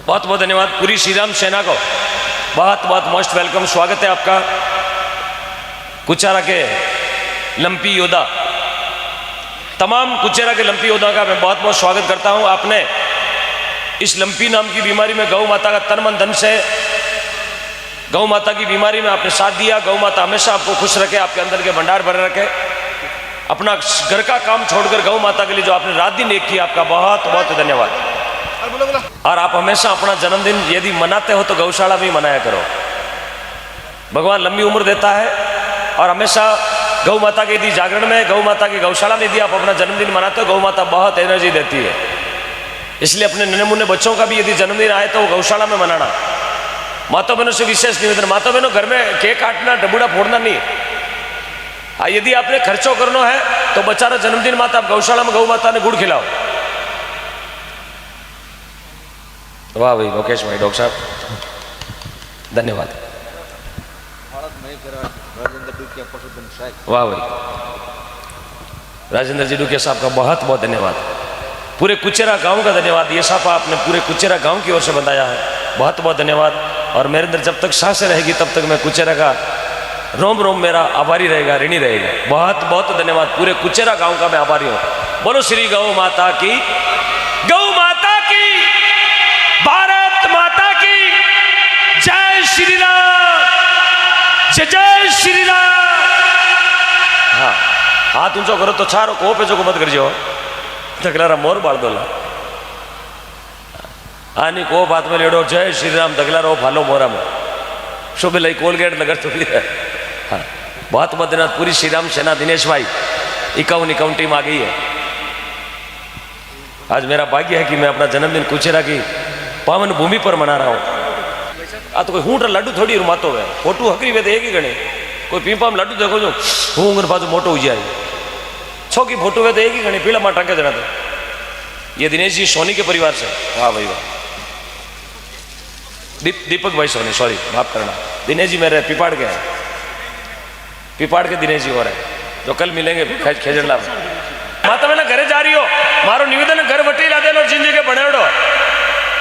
बहुत बहुत धन्यवाद पूरी श्री राम सेना को बहुत बहुत मोस्ट वेलकम स्वागत है आपका कुचारा के लंपी योद्धा तमाम कुचेरा के लंपी योद्धा का मैं बहुत बहुत स्वागत करता हूं आपने इस लंपी नाम की बीमारी में गौ माता का तन मन धन से गौ माता की बीमारी में आपने साथ दिया गौ माता हमेशा आपको खुश रखे आपके अंदर के भंडार भरे रखे अपना घर का काम छोड़कर गौ माता के लिए जो आपने रात दिन एक किया आपका बहुत बहुत धन्यवाद। और आप हमेशा अपना जन्मदिन यदि मनाते हो तो गौशाला में ही मनाया करो। भगवान लंबी उम्र देता है और हमेशा गौ माता के यदि जागरण में, गौ माता की गौशाला में यदि आप अपना जन्मदिन मनाते हो, गौ माता बहुत एनर्जी देती है। इसलिए अपने नन्हे मुन्ने बच्चों का भी यदि जन्मदिन आए तो गौशाला में मनाना। माता बहनों से विशेष निवेदन, माता बहनों घर में केक काटना, डबूड़ा फोड़ना नहीं। यदि आपने खर्चो करना है तो बचारा जन्मदिन माता आप गौशाला में गौ माता ने गुड़ खिलाओ। वाह भाई मुकेश भाई, डॉक्टर साहब धन्यवाद। वाह भाई राजेंद्र जी डुकिया साहब का बहुत बहुत धन्यवाद। पूरे कुचेरा गांव का धन्यवाद। ये साफा आपने पूरे कुचेरा गांव की ओर से बताया है, बहुत बहुत धन्यवाद। और मेरे अंदर जब तक सांसें रहेगी तब तक मैं कुचेरा का रोम रोम मेरा आभारी रहेगा, ऋणी रहेगा। बहुत बहुत धन्यवाद। पूरे कुचेरा गांव का मैं आभारी हूं। बोलो श्री गौ माता की, गौ माता की, भारत माता की जय श्री राम, जय जय श्री राम। हाँ हाथ ऊंचो करो तो छारो को पे जो को मत करजो, तकलारा मोर बाल दोला आनी को बात में लेडो जय श्री राम तकलारो फालो मोरा में शुभ लाई कोलगेट लगा तो भी है। हाँ बहुत बहुत धन्यवाद। पूरी श्री राम सेना दिनेश भाई 51 टीम आ गई है। आज मेरा भाग्य है कि मैं अपना जन्मदिन कुचेरा की पावन भूमि पर मना रहा हूँ। आ तो कोई हूँ लड्डू थोड़ी रुमातो है, फोटू हकरी वे तो एक ही गणे। कोई पीपा में लड्डू देखो जो हूँ बाजू मोटो हो जाए, छो की फोटो है तो एक ही गणे पीला माँ टांके देना था। ये दिनेश जी सोनी के परिवार से। वाह भाई वाह। दीपक भाई सोनी, सॉरी माफ करना। दिनेश जी मेरे पिपाड़ के हैं, पिपाड़ के दिनेश जी हो रहे हैं जो कल मिलेंगे खेजड़ला में। माता मैंने घरे जा रही हो, मारो निवेदन घर वटी ला दे लो जिन जगह बनेड़ो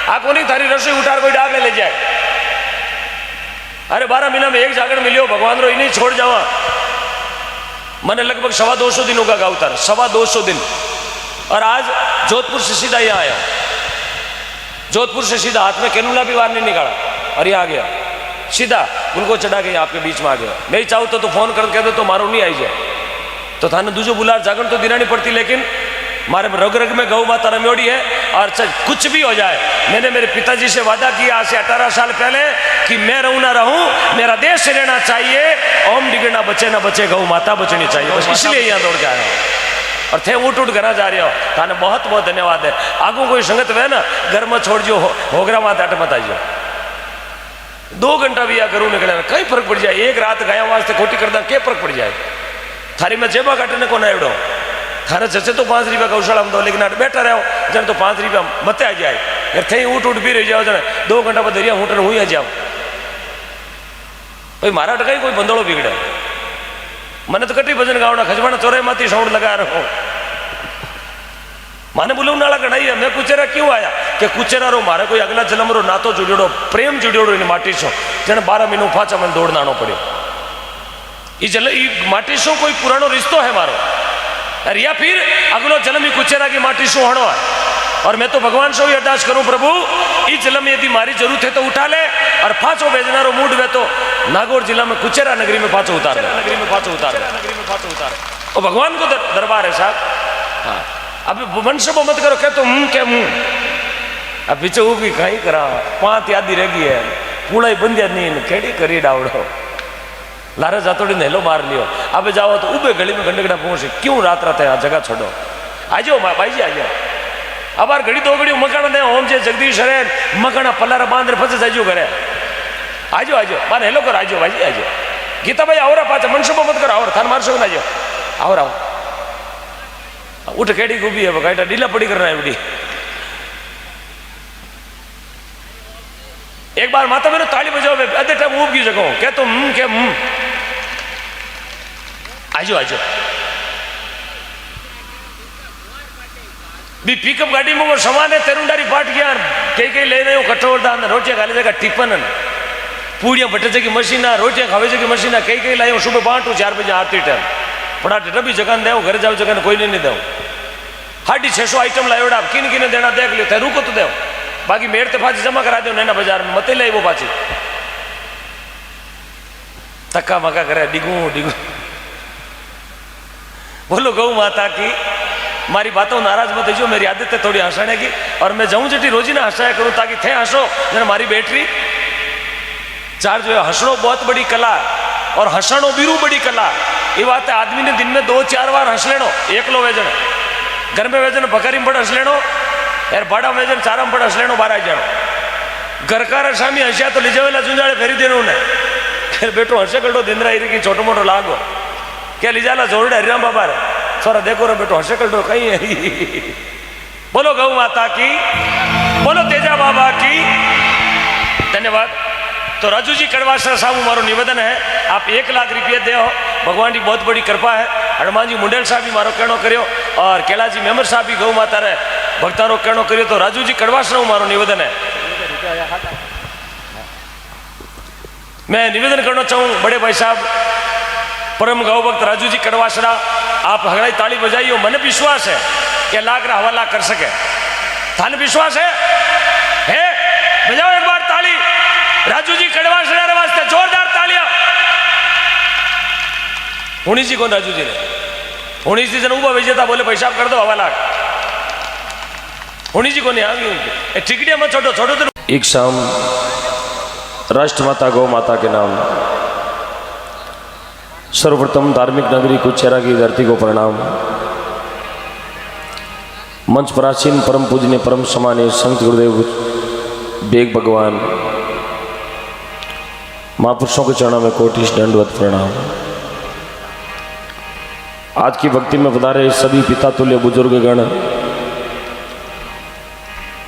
आ कोनी थारी रसोई उठार कोई डाक ले जाए। अरे 12 महीना में एक जागरण मिलियो भगवान रो इन्हीं छोड़ जावा। मैंने लगभग 225 दिन होगा गाउतार, 225 दिन। और आज जोधपुर से सीधा यहाँ आया, जोधपुर से सीधा हाथ में कैनुला भी बाहर नहीं निकाला और यहाँ आ गया सीधा उनको चढ़ा के आपके बीच में आ गया। नहीं चाहूँ तो फोन कर कह दो तो मारो नहीं आई जाए तो थाने दूसरो बुलार जागरण तो दिनानी पड़ती। लेकिन मारे रग रग में गौ माता रम्योड़ी है। और कुछ भी हो जाए, मैंने मेरे पिताजी से वादा किया आज से 18 साल पहले कि मैं रहूं ना रहूं, मेरा देश रहना चाहिए। ओम डिगे ना बचे गौ माता बचनी चाहिए। बस इसलिए यहाँ दौड़ के आया और थे उठ घर जा रहे हो। थाने बहुत बहुत धन्यवाद है। आगू कोई संगत वे ना घर में छोड़ जो होगरा मात अट मत आइयो। 2 घंटा भी या घरों निकले कई फर्क पड़ जाए। एक रात गायों वास्ते खोटी करदा क्या फर्क पड़ जाए। थारी में जेबा काटने को ना एवडो थारे जैसे तो 5 रुपया गौशाला में दो, लेकिन आठ बैठा रहो जन तो 5 रुपया मत आ जाए यार। थे उठ भी रही जाओ जन 2 घंटा बाद दरिया हूँ हुई जाओ भाई। मारा टकाई कोई बंदोड़ो बिगड़े। मैंने तो कटी भजन गावना खजवाना चौराहे माती साउंड लगा रहा हूँ। माने बोले नाला कढ़ाई है। मैं कुचेरा क्यों आया कि कुचेरा रो मारे कोई अगला जन्म रो नातो जुड़ेड़ो प्रेम जुड़ेड़ो इन माटी सो जन 12 महीनों पाचा मन दौड़ना आनो पड़ो। ये माटी सो कोई पुरानो रिश्तो है मारो और या फिर अगलो जन्म ही कुचेरा की माटी सो हणो है। और मैं तो भगवान से ही अरदास करूं प्रभु इस जन्म में यदि मारी जरूरत है तो उठा ले और पाछो भेजना रो मूड वे तो नागौर जिला में कुचेरा नगरी में पाछो उतार दे। नगरी में पाछो उतार और भगवान को दरबार है साहब। हाँ अब वंश मत करो क्या तो क्या मुंह अब पीछे वो भी कहीं करा 5 यादी रह गई है पूरा ही बंदिया नहीं केड़ी करी डावड़ो लारे जातोड़ी नेलो मार लियो। अब जाओ तो उबे गली में घंटे पहुंचे क्यों रात रात है जगह छोड़ो। आ जाओ भाई जी आ जाओ। अब बार घड़ी 2 घड़ी मकान दे ओम जे जगदीश हरे मकाना पल्लारा बांध फंसे जाइयो घरे। आ जाओ बार हेलो करो। आ जाओ भाई जी आ जाओ। गीता भाई आवरा पाचा मनसुबो मत करो और थान मारसो ना जाओ। आओ आओ उठ केड़ी गुबी है बकाइटा ढीला पड़ी करना है बड़ी। एक बार माता मैंने ताली बजाओ अदे टाइम उब की जगह क्या तो क्या आजो आजो भी पिकअप गाड़ी में वो सामान है तेरुंडारी पाट गया कई लेने कठोर दान रोटियां खा ले टिफन पूड़ियां बटे की मशीन रोटियां खावे की मशीन कई लाए सुबह 5 4 बजे आरती टाइम पड़ा डब्बी जगह दे घर जाओ जगह कोई नहीं दो 650 आइटम लाओ किन किन देना देख लियो थे रुको तो दो बाकी मेड़ ते पाची जमा करा दो नैना बाजार में मत ले वो पाची तक्का मक्का करे डिगू डिगू। बोलो गौ माता की मारी बातों नाराज मत हो, मेरी आदत है थोड़ी हंसाने की, और मैं जाऊं जटी रोजी ना हंसाया करूं ताकि थे हंसो जन मारी बैटरी चार्ज हो। हंसणो बहुत बड़ी कला और हंसणो बीरू बड़ी कला। ये बात है आदमी ने दिन में 2-4 बार हंस लेनो, एकलो वेजन घर में वेजन भकारी में बड़ हंस लेनो, यार बड़ा वेजन चारा में बड़ हंस लेनो, 12 जानो घर का रसामी हंसिया तो लीजेला चुंजाड़े फेरी देनो ने फिर बेटो हंसे कल्डो दिन रही की छोटो मोटो लागो क्या लीजाला जोरडे हरिराम बाबा रे सोरा देखो रे बेटो हंसे कल्डो कहीं है। बोलो गौ माता की, बोलो तेजा बाबा की। धन्यवाद। तो राजू जी कड़वासर साहब मारो निवेदन है आप 1 लाख रुपये दे, भगवान की बहुत बड़ी कृपा है। हनुमान जी मुंडेल साहब भी मारो कहनो करियो और कैला जी मेमर साहब भी गौ माता रे भक्ता रो कहनो करियो। तो राजू जी कड़वासर मारो निवेदन है, मैं निवेदन करना चाहूँ बड़े भाई साहब परम गौ भक्त राजू जी कड़वासरा, आप हगड़ाई ताली बजाइयो। मन विश्वास है कि लाख रा हवाला कर सके, थाने विश्वास है? बजाओ एक बार ताली राजू जी कड़वासरा रे वास्ते, जोरदार तालियां। हुणी जी कौन? राजू जी ने हुणी जी जन उबा विजेता बोले पैसा कर दो हवाला। हुणी जी को नहीं आ गई टिकटिया मत छोड़ो छोड़ो। तो एक शाम राष्ट्रमाता गौ माता के नाम सर्वप्रथम धार्मिक नगरी कुचेरा की धरती को प्रणाम। मंच प्राचीन परम पूजनीय परम सम्मानीय संत गुरुदेव बेग भगवान महापुरुषों के चरणों में कोटि दंडवत प्रणाम। आज की भक्ति में पधारे सभी पिता तुल्य बुजुर्ग गण,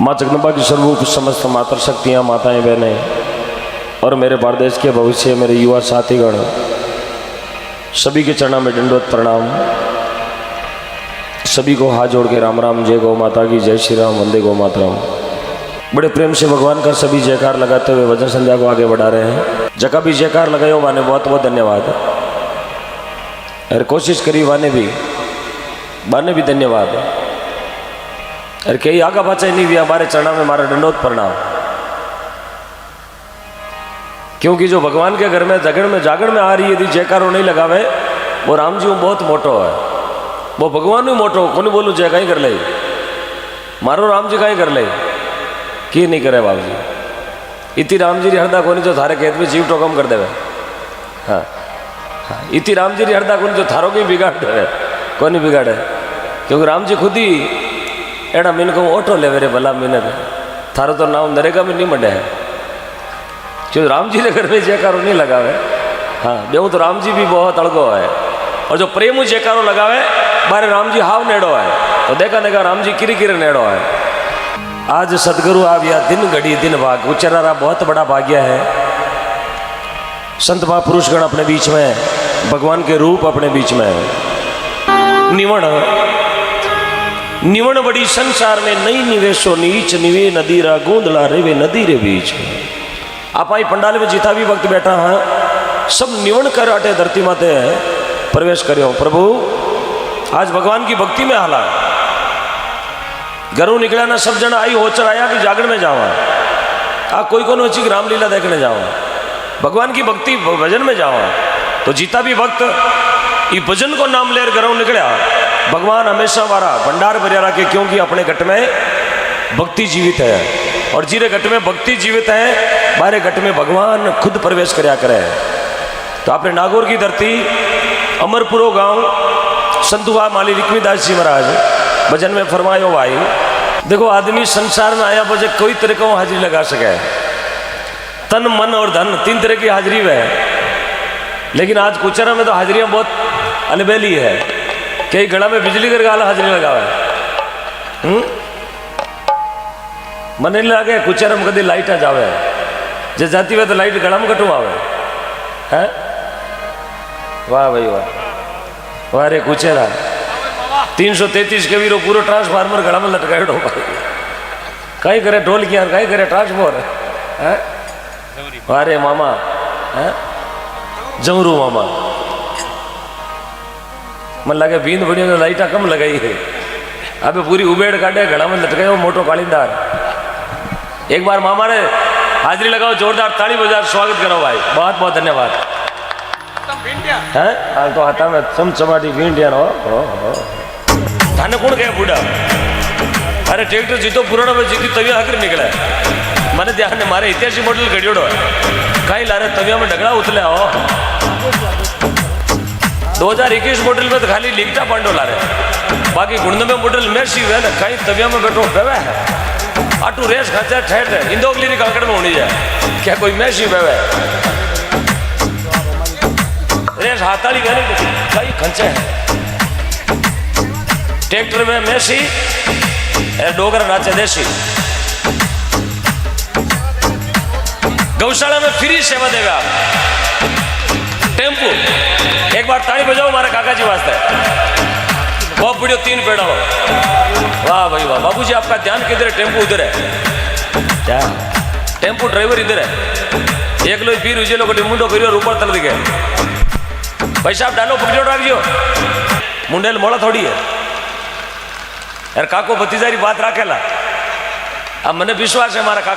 माँ जगदम्बा की सर्वरूप समस्त मातर शक्तियाँ, माताएं बहनें और मेरे भारत देश के भविष्य मेरे युवा साथीगण, सभी के चरणों में दंडवत प्रणाम। सभी को हाथ जोड़ के राम राम, जय गौ माता की, जय श्री राम, वंदे गौ मातरम। बड़े प्रेम से भगवान का सभी जयकार लगाते हुए वचन संध्या को आगे बढ़ा रहे हैं। जगह भी जयकार लगायो वाने बहुत बहुत धन्यवाद, और कोशिश करी वाने भी धन्यवाद। और कई आगा पाचा नहीं भी हमारे चरणों में हमारा दंडवत प्रणाम, क्योंकि जो भगवान के घर में जागरण में आ रही यदि जयकारो नहीं लगावे वो राम जी बहुत मोटो है, वो भगवान भी मोटो को बोलू जय कहीं कर ले, मारो राम जी कहीं कर ले कि नहीं करे बाबू जी। इति राम जी हरदा कोनी जो थारे खेत में जीव टोकम कर देवे। हाँ इति राम जी हरदा कोनी जो थारो के बिगाड़ देवे, कोनी बिगाड़े, क्योंकि राम जी खुद ही एड़ा मीन को ऑटो ले रे भला मीनक थारो तो नाम नरेगा में नहीं मंडे है, जो राम जी ने घर में जयकारो नहीं लगावे। हाँ बेहू तो राम जी भी बहुत अड़गो है, और जो प्रेम जयकारो लगावे बारे राम जी हाव नेड़ो है, तो देखा राम जी किरी किरी नेड़ो है। आज सदगुरु आविया दिन घड़ी दिन भाग, उच्चरारा बहुत बड़ा भाग्य है। संत महापुरुषगण अपने बीच में, भगवान के रूप अपने बीच में है। निवण बड़ी संसार में नई निवेशो नीच निवे नदीरा गूंदला रेवे नदी रे बीच। आप आई पंडाल में जितना भी वक्त बैठा है सब निवण कर अटे धरती माते प्रवेश करियो। प्रभु आज भगवान की भक्ति में हाला, घरों निकला ना सब जन आई होचर आया कि जागरण में जावा, आ कोई को अच्छी रामलीला देखने जावा, भगवान की भक्ति भजन में जावा। तो जीता भी वक्त ये भजन को नाम लेकर घरों निकला, भगवान हमेशा वारा भंडार भरिया रखे, क्योंकि अपने घट में भक्ति जीवित है, और जीरे घट में भक्ति जीवित है बारे घट में भगवान खुद प्रवेश करया करे। तो आपने नागौर की धरती अमरपुरो गांव संतुवा माली रिक्मीदास जी महाराज भजन में फरमायो भाई देखो आदमी संसार में आया बजे कोई तरह का हाजिरी लगा सके, तन मन और धन 3 तरह की हाजिरी है। लेकिन आज कुचरा में तो हाजिरियां बहुत अलबेली है, कई गड़ा में बिजली कर गाल हाजिरी लगावे। मन नहीं लगे कुचरा में कभी लाइट आ जावे, जे जाती हुए तो लाइट गड़ा में कटू आवे है। वाह भाई वाह, वाह रे कुचेरा 333 के वीरो पूरा ट्रांसफार्मर गड़ा में लटकायो कहीं करे ढोल किया कहीं करे ट्रांसफॉर्मर है। वाह रे मामा है जमरू मामा, मन लगे बींद बड़ी तो लाइटा कम लगाई है, अबे पूरी उबेड़ काटे गड़ा में लटकायो मोटो कालीदार। एक बार मामा ने हाजिरी लगाओ, जोरदार ताली बजा स्वागत करो भाई, बहुत बहुत धन्यवाद है। तो हाथा में चमचमाटी भिंडिया हो थाने कौन कहे बूढ़ा? अरे ट्रैक्टर जीतो पुराना में जीती तविया हकर निकला मैंने ध्यान ने मारे इतिहासी मॉडल घड़ियोड़ो कहीं ला रहे तविया में ढगड़ा उतले हो 2021 मॉडल में तो खाली लिखता पांडो ला रहे बाकी गुंड में मॉडल मैसी है ना कहीं तविया में बैठो बेवे है आटू रेस खाचा ठहर है इंदोगली की काकड़ में होनी है क्या कोई मैसी बेवे रेस हाथाली गए कई खंचे है ट्रैक्टर में मैसी डोगर नाचे देसी गौशाला में फ्री सेवा देगा टेम्पू एक बार ताली बजाओ हमारे काका जी वास्ते बहुत वीडियो 3 पेड़ा हो वाह भाई वाह बाबूजी आपका ध्यान किधर है टेम्पू उधर है क्या टेम्पू ड्राइवर इधर है एक लो पीर उजे लोग मुंडो करियो ऊपर तल दिखे भाई साहब डालो पकड़ो राखियो मुंडेल मोड़ा थोड़ी है यार काको भतीजारी बात राखेला अब मने विश्वास है हमारा काका